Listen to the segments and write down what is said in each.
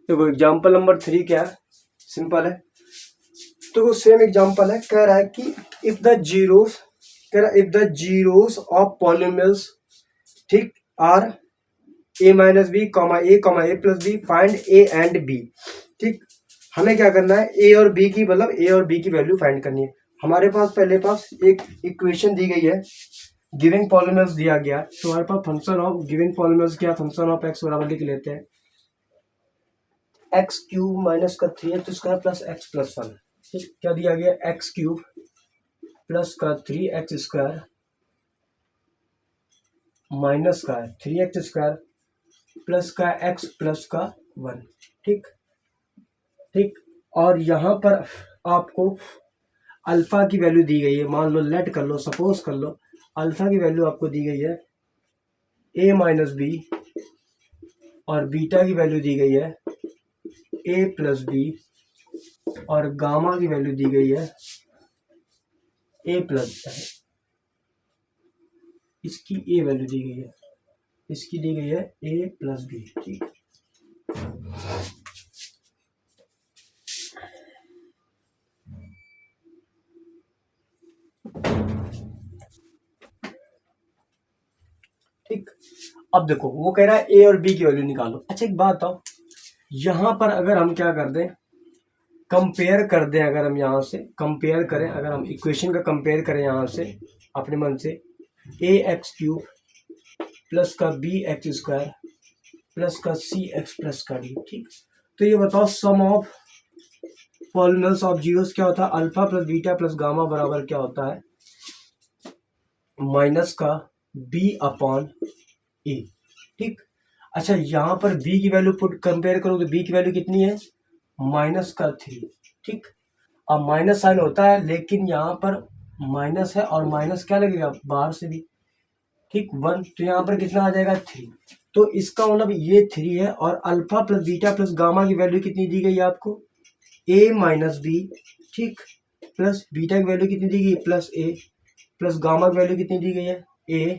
देखो example number 3 क्या है, सिंपल है। तो सेम एग्जाम्पल है, कह रहा है कि if the zeros of polynomials, ठीक, are A minus B comma A plus B, find A and B. ठीक, हमें क्या करना है, ए और बी की मतलब ए और बी की वैल्यू फाइंड करनी है। हमारे पास पहले पास एक इक्वेशन दी गई है, गिविंग पॉलिनोमियल्स दिया गया, तो हमारे पास फंक्शन ऑफ गिविंग पॉलिनोमियल्स क्या, फंक्शन ऑफ एक्स बराबर लिख लेते हैं एक्स क्यूब माइनस का 3x² प्लस एक्स प्लस 1। ठीक, क्या दिया गया, एक्स क्यूब प्लस का 3x² माइनस का 3x² प्लस का एक्स प्लस का 1। ठीक ठीक, और यहाँ पर आपको अल्फा की वैल्यू दी गई है, मान लो, लेट कर लो, सपोज कर लो, अल्फा की वैल्यू आपको दी गई है ए माइनस बी, और बीटा की वैल्यू दी गई है ए प्लस बी, और गामा की वैल्यू दी गई है ए प्लस, इसकी ए वैल्यू दी गई है, इसकी दी गई है ए प्लस बी। ठीक, ठीक, अब देखो वो कह रहा है ए और बी की वैल्यू निकालो। अच्छा एक बात बताओ, यहां पर अगर हम क्या कर दें, कंपेयर कर दें, अगर हम यहाँ से कंपेयर करें, अगर हम इक्वेशन का कंपेयर करें यहाँ से अपने मन से, ए एक्स क्यूब प्लस का बी एक्स² प्लस का सी एक्स प्लस का डी। ठीक, तो ये बताओ सम ऑफ पॉलिनोमियल्स ऑफ जीरोस क्या होता है, alpha plus beta plus gamma बराबर क्या होता है, माइनस का बी अपॉन ए। ठीक, अच्छा यहाँ पर b की वैल्यू पुट कंपेयर करो तो b की वैल्यू कितनी है, माइनस का 3। ठीक, अब माइनस साइन होता है, लेकिन यहाँ पर माइनस है और माइनस क्या लगेगा बाहर से भी, ठीक, 1, तो यहाँ पर कितना आ जाएगा 3। तो इसका मतलब ये 3 है, और alpha plus beta plus gamma की वैल्यू कितनी दी गई है आपको, a माइनस बी, ठीक, प्लस बीटा की वैल्यू कितनी दी गई प्लस a, प्लस गामा की वैल्यू कितनी दी गई है a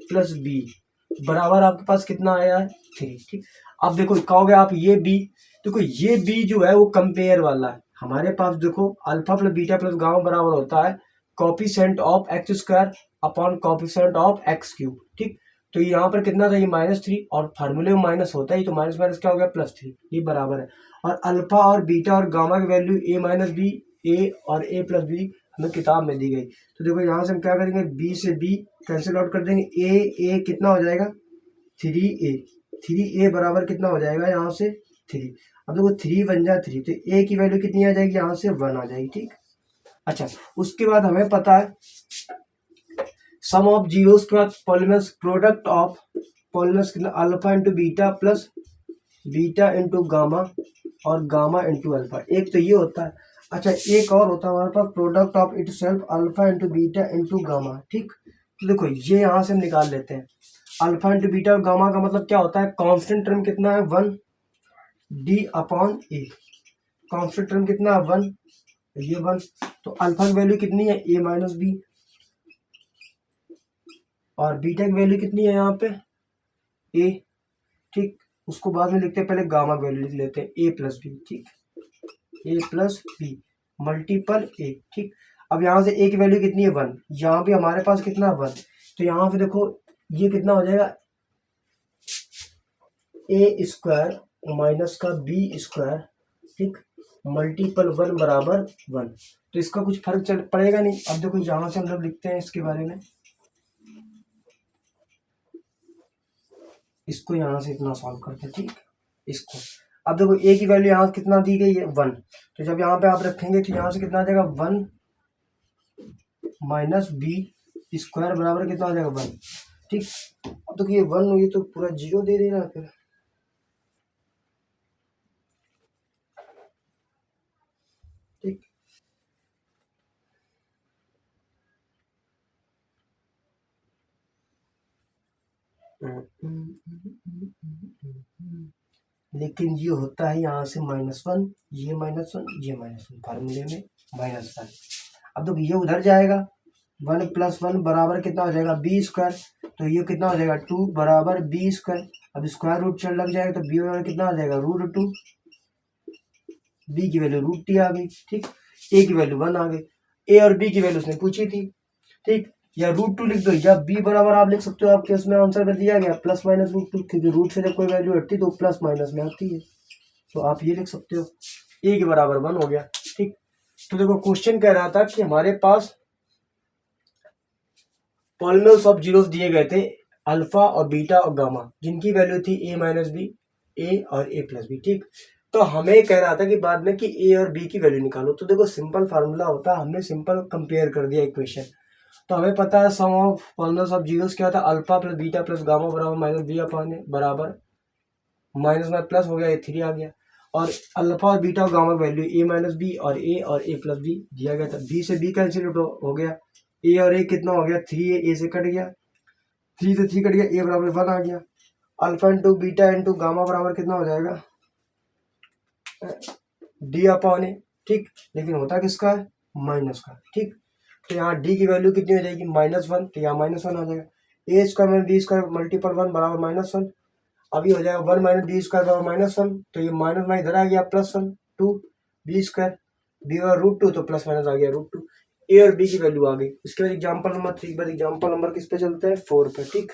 प्लस बी, बराबर आपके पास कितना आया है 3। ठीक, अब देखो कहोगे आप ये बी, देखो ये बी जो है वो कंपेयर वाला है, हमारे पास देखो alpha plus beta plus gamma बराबर होता है coefficient of x² upon coefficient of x cube. ठीक, तो यहाँ पर कितना था, ये -3, और फार्मूले में माइनस होता है, तो माइनस माइनस क्या हो गया +3, ये बराबर है। और अल्फा और बीटा और गामा की वैल्यू ए माइनस बी, ए और ए प्लस बी हमें किताब में दी गई। तो देखो यहाँ से हम क्या करेंगे, बी से बी कैंसिल आउट कर देंगे, ए कितना हो जाएगा 3a, 3a बराबर कितना हो जाएगा यहाँ से 3। अब देखो 3 बन जाए 3, तो a की वैल्यू कितनी आ जाएगी, यहाँ से 1 आ जाएगी। ठीक, अच्छा उसके बाद हमें पता है सम ऑफ जीरोस के बाद पॉलिनोमियल्स, प्रोडक्ट ऑफ पॉलिनोमियल्स कितना, alpha into beta plus beta into gamma और गामा इंटू अल्फा, एक तो ये होता है। अच्छा एक और होता है हमारे पास, product of itself alpha into beta into gamma. ठीक, तो देखो ये यहाँ से हम निकाल लेते हैं, अल्फा इंटू बीटा और गामा का मतलब क्या होता है, कांस्टेंट टर्म कितना है 1 डी अपॉन ए, कांस्टेंट टर्म कितना है 1, ये 1, तो अल्फा की वैल्यू कितनी है ए माइनस बी, और बीटा की वैल्यू कितनी है यहाँ पे ए। ठीक, उसको बाद में लिखते हैं, पहले गामा की वैल्यू लिख लेते हैं ए प्लस बी। ठीक, ए प्लस बी मल्टीपल ए। ठीक, अब यहाँ से ए की वैल्यू कितनी है 1, यहाँ पे हमारे पास कितना है 1, तो यहाँ पे देखो ये कितना हो जाएगा a² माइनस का b², ठीक, मल्टीपल 1 बराबर 1, तो इसका कुछ फर्क पड़ेगा नहीं। अब देखो यहाँ से हम लोग लिखते हैं इसके बारे में, इसको यहाँ से इतना सॉल्व करते हैं। ठीक, इसको अब देखो a की वैल्यू यहाँ कितना दी गई है 1, तो जब यहाँ पे आप रखेंगे तो यहाँ से कितना आ जाएगा 1 माइनस b² बराबर कितना आ जाएगा 1। ठीक, अब देखो ये 1 ये तो पूरा 0 दे रहा है फिर। ठीक, लेकिन ये होता है यहाँ से -1, ये -1, ये -1, फार्मूले में -1। अब देखो ये उधर जाएगा, 1 + 1 बराबर कितना हो जाएगा b², तो ये कितना हो जाएगा 2 बराबर बी स्क्वायर। अब स्क्वायर रूट चल लग जाएगा तो बी बराबर कितना आ जाएगा √2, बी की वैल्यू √t आ गई। ठीक, ए की वैल्यू 1 आ गई। ए और बी की वैल्यू उसने पूछी थी। ठीक, या √2 लिख दो या बी बराबर आप लिख सकते हो, आपके उसमें आंसर में दिया गया प्लस माइनस √2, क्योंकि रूट से जब कोई वैल्यू हटती तो प्लस माइनस में आती है, तो आप ये लिख सकते हो। ए के बराबर 1 हो गया। ठीक, तो देखो क्वेश्चन कह रहा था कि हमारे पास पॉलिनोमियल्स ऑफ जीरोस दिए गए थे अल्फा और बीटा और गामा, जिनकी वैल्यू थी a माइनस बी, ए और a प्लस बी। ठीक, तो हमें कह रहा था कि बाद में कि a और b की वैल्यू निकालो। तो देखो सिंपल फार्मूला होता है, हमने सिंपल कंपेयर कर दिया इक्वेशन। तो हमें पता है सम ऑफ पॉलिनोमियल्स ऑफ जीरोस क्या था, alpha plus beta plus gamma बराबर माइनस बी अपॉन ए, बराबर माइनस में प्लस हो गया, ए 3 आ गया। और अल्फा और बीटा और gamma value a minus B और a प्लस बी दिया गया था। b से b कैंसिल हो गया, a और a कितना हो गया 3a, a से कट गया, 3 से 3 कट गया, a बराबर 1 आ गया। Alpha into beta into gamma बराबर कितना हो जाएगा d अपॉन ए। ठीक, लेकिन होता किसका है, माइनस का। ठीक, तो यहाँ d की वैल्यू कितनी हो जाएगी -1, तो यहाँ -1 आ जाएगा। a स्क्वायर में b स्क्वायर मल्टीपल 1 बराबर -1, अभी हो जाएगा 1 माइनस बी स्क्वायर बराबर -1, तो ये माइनस में इधर आ गया +1, 2 बी स्क्वायर, बी और √2 तो प्लस माइनस आ गया √2। ए और बी की वैल्यू आ गई। इसके बाद एग्जाम्पल नंबर 3, बाद एग्जाम्पल नंबर किस पे चलते हैं 4 पे। ठीक।